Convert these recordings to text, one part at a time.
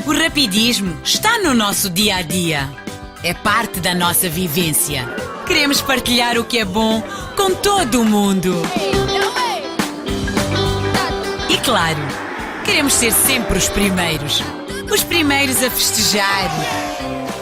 O rapidismo está no nosso dia a dia. É parte da nossa vivência. Queremos partilhar o que é bom com todo o mundo. E claro, queremos ser sempre os primeiros. Os primeiros a festejar.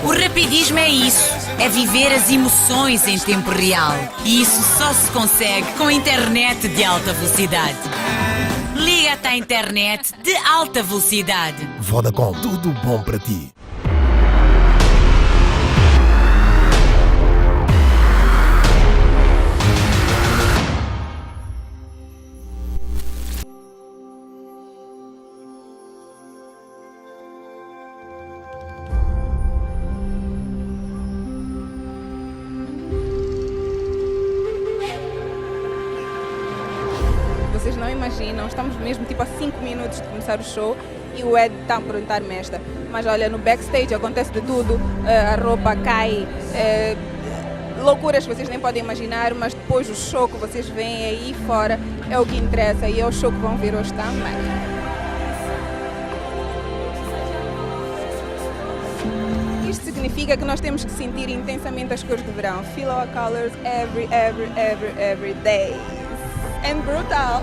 O rapidismo é isso. É viver as emoções em tempo real. E isso só se consegue com internet de alta velocidade. Liga-te à internet de alta velocidade. Vodacom, tudo bom para ti. Vocês não imaginam, estamos mesmo tipo a 5 minutos de começar o show e o Ed está a perguntar-me esta. Mas olha, no backstage acontece de tudo, a roupa cai, loucuras que vocês nem podem imaginar, mas depois o show que vocês veem aí fora é o que interessa e é o show que vão ver hoje também. Isto significa que nós temos que sentir intensamente as cores do verão. Feel our colors every day. And brutal.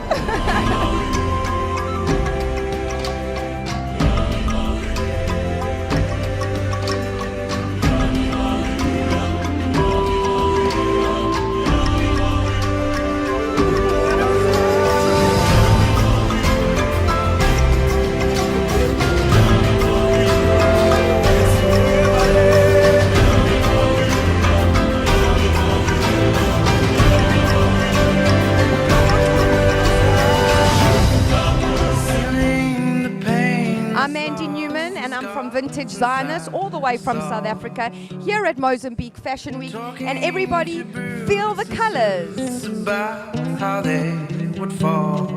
I'm from Vintage Zionist, all the way from South Africa, here at Mozambique Fashion Week, and everybody feel the colors. It's about how they would fall.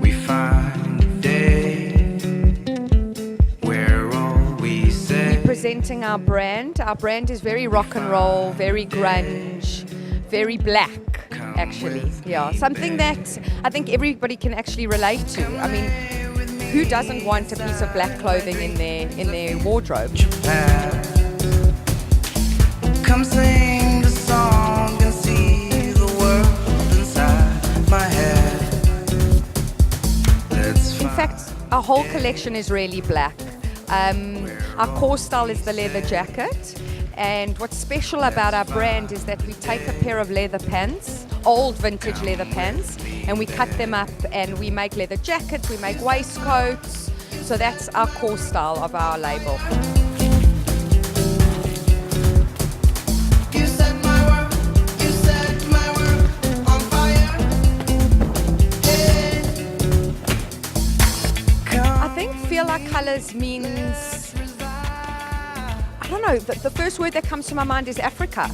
We find a day where all we say. Presenting our brand. Our brand is very rock and roll, very grunge, very black, actually. Yeah, something that I think everybody can actually relate to. I mean, who doesn't want a piece of black clothing in their wardrobe? Come sing the song and see the world inside my head. In fact, our whole collection is really black. Our core style is the leather jacket. And what's special about our brand is that we take a pair of leather pants, old vintage leather pants, and we cut them up and we make leather jackets, we make waistcoats. So that's our core style of our label. You set my world on fire. I think feel our colors means, I don't know, the first word that comes to my mind is Africa.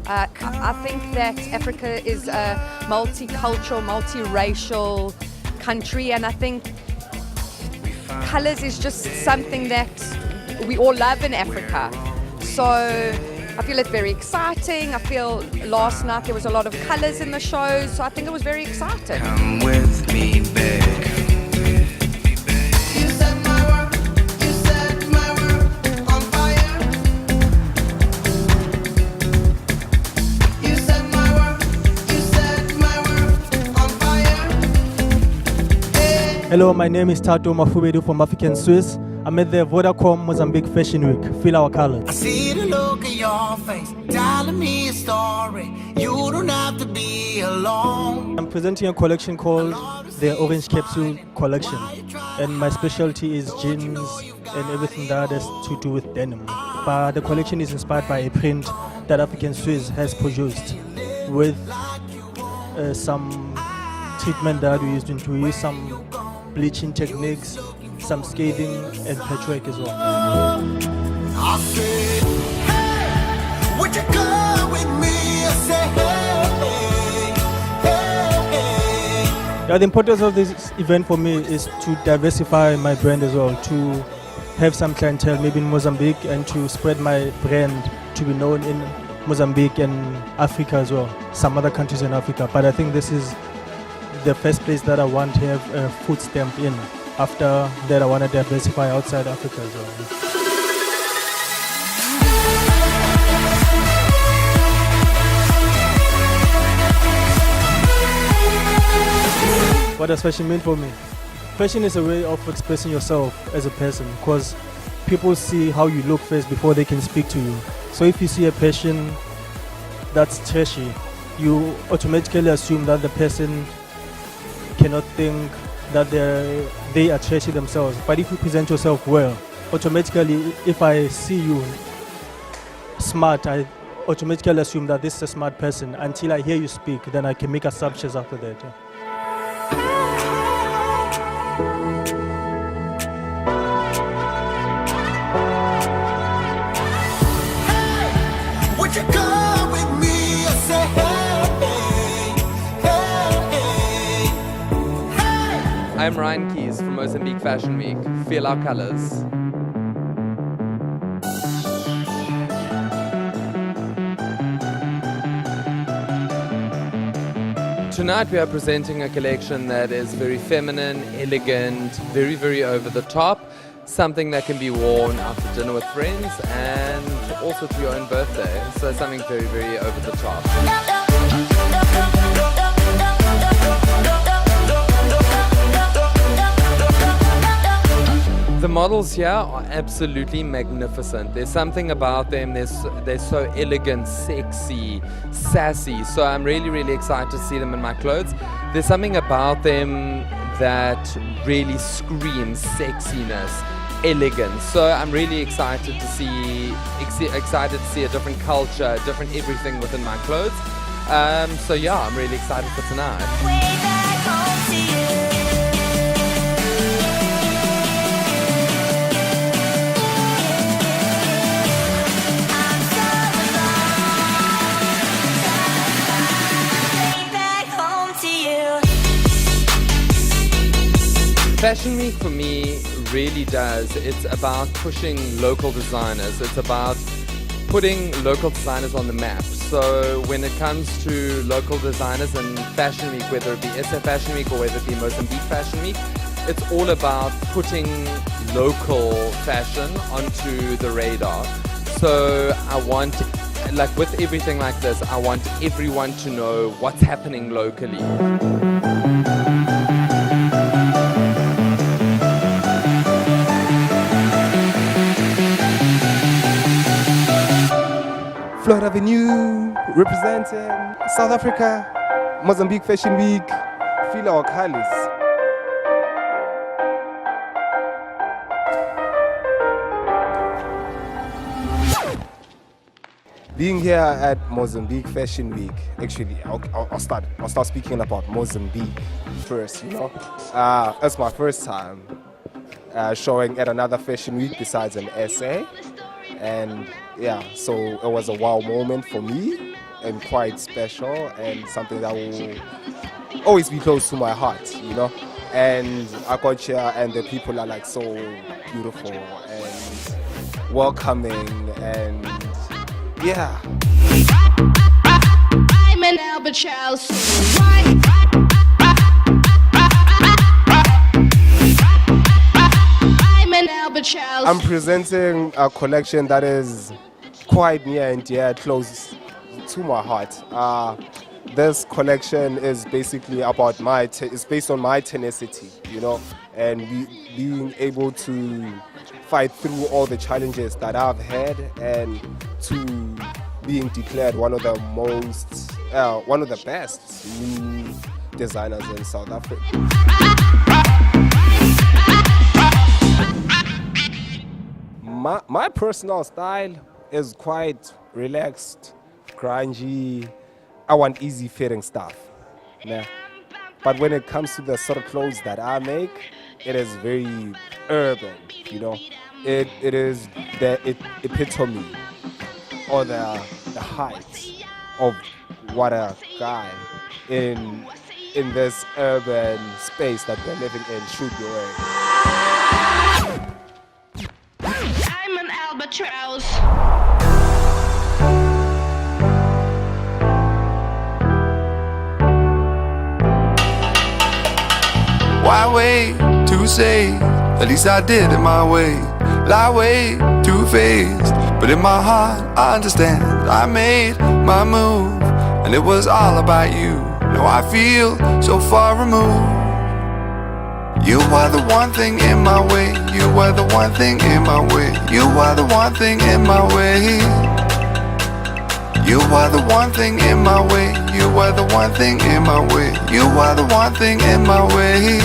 I think that Africa is a multicultural, multiracial country, and I think colors is just something that we all love in Africa. So I feel it's very exciting. I feel last night there was a lot of colors in the show, so I think it was very exciting. Come with me, babe. Hello, my name is Tato Mafubedu from African Swiss. I'm at the Vodacom Mozambique Fashion Week. Feel our colors. I see the look in your face, telling me a story. You don't have to be alone. I'm presenting a collection called the Orange Capsule Collection. And my specialty is jeans and everything that has to do with denim. But the collection is inspired by a print that African Swiss has produced with some treatment that we used to use some bleaching techniques, some scathing and patchwork as well. I said, hey, would you come with me? I said, hey. Yeah, the importance of this event for me is to diversify my brand as well, to have some clientele maybe in Mozambique and to spread my brand to be known in Mozambique and Africa as well, some other countries in Africa. But I think this is the first place that I want to have a foot stamp in. after that, I want to diversify outside Africa as well. What does fashion mean for me? Fashion is a way of expressing yourself as a person, because people see how you look first before they can speak to you. So if you see a person that's trashy, you automatically assume that the person cannot think that they are trashy themselves. But if you present yourself well, automatically, if I see you smart, I automatically assume that this is a smart person. Until I hear you speak, then I can make assumptions after that. Would you come with me? I say, hey, hey, hey. I'm Ryan Keys from Mozambique Fashion Week. Feel our colors. Tonight we are presenting a collection that is very feminine, elegant, very, very over the top. Something that can be worn after dinner with friends and also to your own birthday. So something very, very over the top. The models here are absolutely magnificent. There's something about them, they're so elegant, sexy, sassy. So I'm really, really excited to see them in my clothes. There's something about them that really screams sexiness, elegance. So I'm really excited to see a different culture, different everything within my clothes. So yeah, I'm really excited for tonight. Fashion Week for me really does. It's about pushing local designers. It's about putting local designers on the map. So when it comes to local designers and Fashion Week, whether it be SA Fashion Week or whether it be Mozambique Fashion Week, it's all about putting local fashion onto the radar. So I want, like with everything like this, I want everyone to know what's happening locally. Florida Avenue, representing South Africa, Mozambique Fashion Week, feel our colors. Being here at Mozambique Fashion Week, actually, I'll start speaking about Mozambique first, you know. It's my first time showing at another fashion week besides an SA. And yeah, so it was a wow moment for me and quite special and something that will always be close to my heart, you know. And I got here and the people are like so beautiful and welcoming and yeah. I'm an albatross. I'm presenting a collection that is quite near and dear, close to my heart. This collection is basically about it's based on my tenacity, you know, and being able to fight through all the challenges that I've had and to being declared one of the best new designers in South Africa. My personal style is quite relaxed, grungy. I want easy fitting stuff. Yeah. But when it comes to the sort of clothes that I make, it is very urban, you know. It is the epitome or the height of what a guy in this urban space that we're living in should be wearing. I'm an albatross. Why wait to to say, at least I did it my way. Lie way too faced, but in my heart I understand. I made my move, and it was all about you. Now I feel so far removed. You are the one thing in my way. You are the one thing in my way. You are the one thing in my way. You are the one thing in my way. You are the one thing in my way. You are the one thing in my way.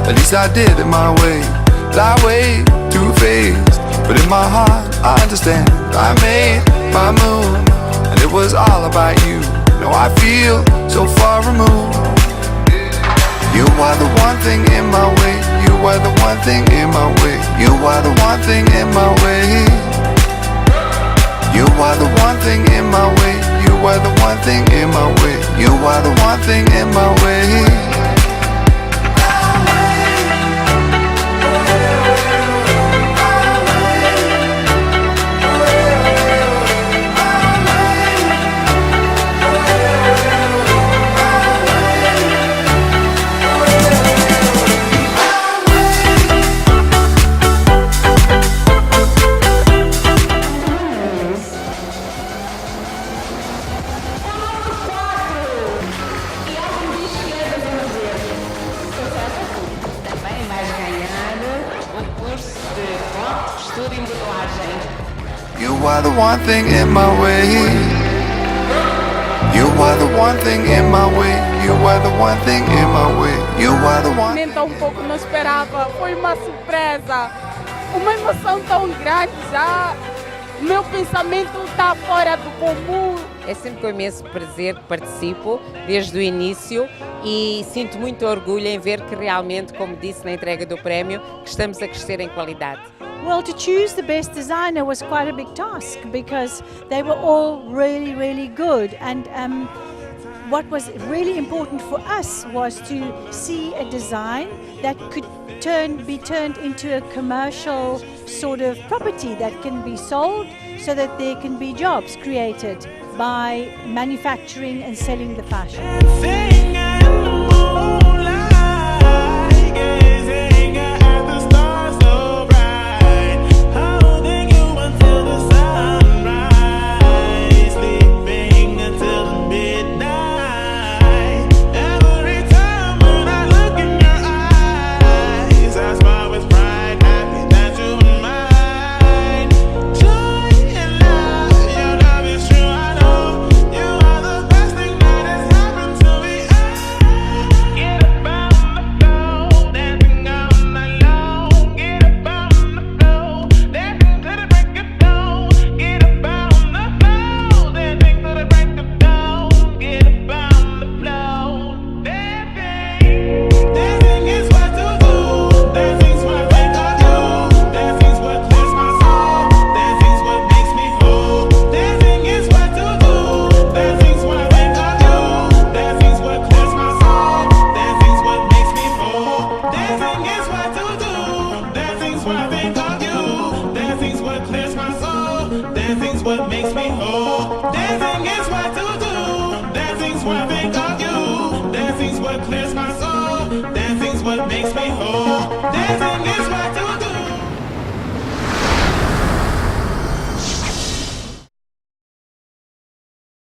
At least I did it my way. Lie way too faced, but in my heart I understand. I made my move, and it was all about you. Now I feel so far removed. You are the one thing in my way. You are the one thing in my way. You are the one thing in my way. You are the one thing in my way. You are the one thing in my way. You are the one thing in my way. You are the one thing in my way. You are the one thing in my way. You are the one thing in my way. You are the one. Um pouco não esperava, foi uma surpresa, uma emoção tão grande já. Meu pensamento está fora do comum. É sempre com imenso prazer que participo desde o início e sinto muito orgulho em ver que realmente, como disse na entrega do prémio, que estamos a crescer em qualidade. Well, to choose the best designer was quite a big task because they were all really, really good. And what was really important for us was to see a design that could be turned into a commercial sort of property that can be sold so that there can be jobs created by manufacturing and selling the fashion. Dancing's what makes me whole. Dancing is what to do. Dancing's what I think of you. Dancing's what clears my soul. Dancing's what makes me whole. Dancing